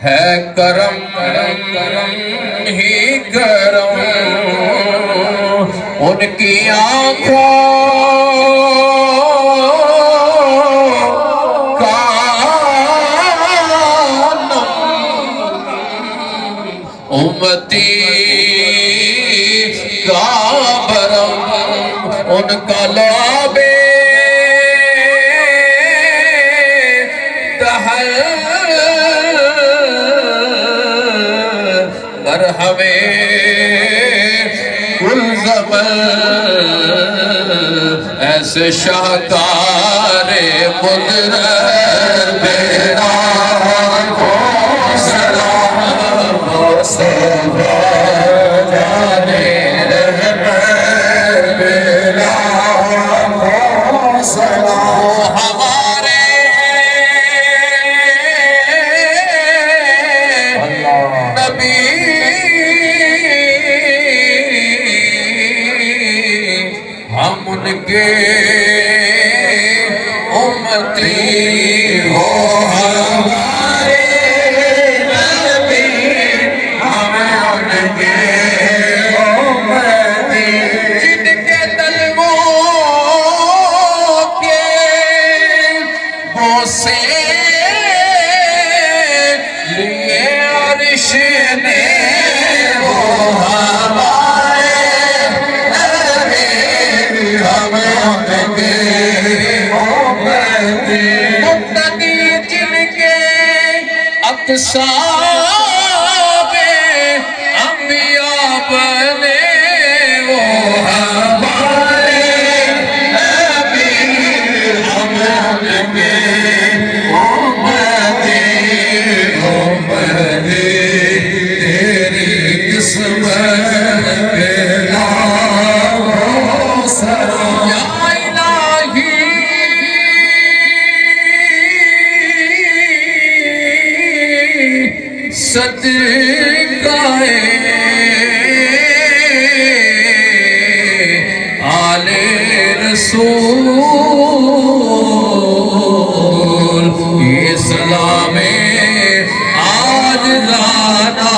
ہے کرم کرم ہی کرم ان کی آنکھوں کا امتی کا برم ان کا لابے ہمیں کل زمن ایسے شاہکار قدرت بینا کو سلام مصطفیٰ جانے رحمت بینا کو سلام ہمارے نبی ہم ان کے امتی ہو ہمارے نبی ہم ان کے امتی جن کے تلووں کے بوسے لیے عرش نے مقتدی جن کے اقصاب انبیاء بنے وہ ہمارے نبی ہم ان کے امتی تیری قسمت کے نام سلام یا الہی صدقہ آل رسول یہ سلام آج لانا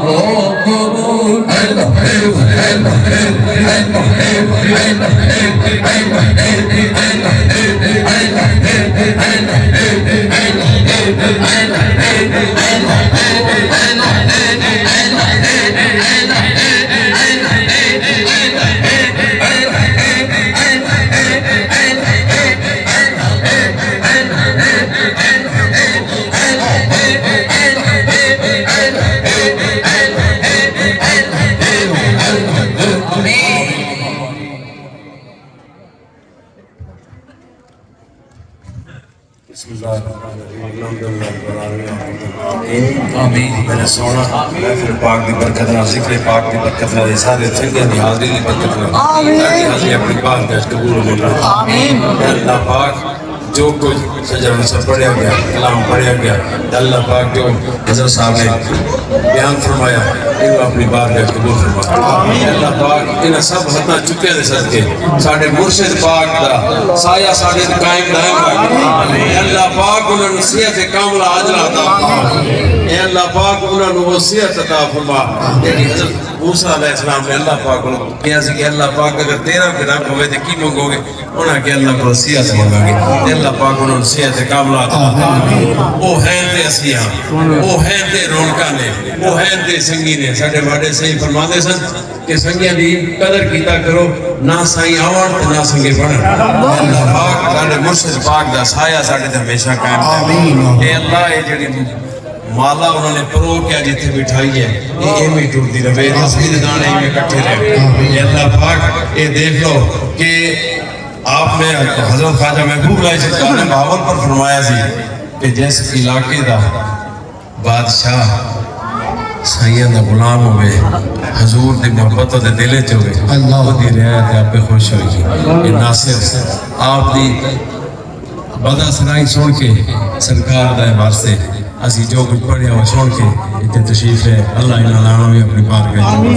ہو قبول آمین میرے سونا محفل پاک دی برکت نال ذکر پاک دی برکت نال سارے سنگیاں دی حاضری دی برکت نال حاضری اپنی بات کا قبول ہو جائے آمین اللہ پاک جو کچھ شجر سے پڑھیا گیا کلام پڑھیا گیا اللہ پاک جو حضرت صاحب نے بیان فرمایا انہوں اپنی بات کا قبول فرمایا اللہ پاک انہیں سب حتنا چکے دے صدقے ساڑھے مرشد پاک دا سایہ ساڑھے قائم دائم پاک اللہ پاک انہیں نصیحت کاملہ عاجلہ عطا اے اللہ پاک انہیں وصیت عطا فرما یعنی حضرت موسیٰ علیہ السلام نے اللہ پاک کو کیا کہ اللہ پاک اگر تیرا گناہ ہوئے تو کی منگو گے انہاں کہ اللہ کو وصیت منگا گے اللہ پاک انہوں نصیحت کاملہ عطا وہ ہیں تے اسیاں وہ ہیں تے رونکا نے وہ ہیں تے سنگی نے ساڑھے باڑے صحیح فرما دے سن کہ سنگیاں دی قدر کیتا کرو نہ سائیں آوان تے نہ سنگے پڑھن اللہ پاک ساڑھے مرشد پاک دا سایہ ساڑھے تے ہمیشہ قائم اے اللہ اے جڑی مالا انہوں نے پرو کیا جیتے بٹھائی ہے یہ ایمی ٹوٹتی رہے تصویر دانے ایمی کٹھے رہے یہ اللہ پاک یہ دیکھ لو کہ آپ نے حضرت خواجہ محبوب علیہ السلام نے بہاول پر فرمایا سی کہ جیسے علاقے دا بادشاہ سائیاں دا غلام ہوئے حضور دی محبت دے دلے چ ہوئے اللہ دی رعایت آپ پہ خوش ہوئی یہ ناصر آپ دی بدا سنائی سن کے سرکار دا واسطے اسی جو کچھ پڑھیا وہ سن کے اتنے تشریف ہے اللہ انہاں لانا بھی اپنی پار گئے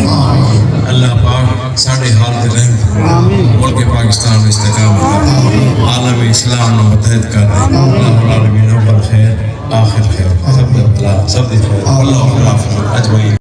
اللہ پاک ساڑھے حال دے رحم ملک پاکستان میں استقامت کر عالم اسلام نے متحد کر دے اللہ العالمین اول خیر آخر خیر سب دی خیر اللہ اجمعین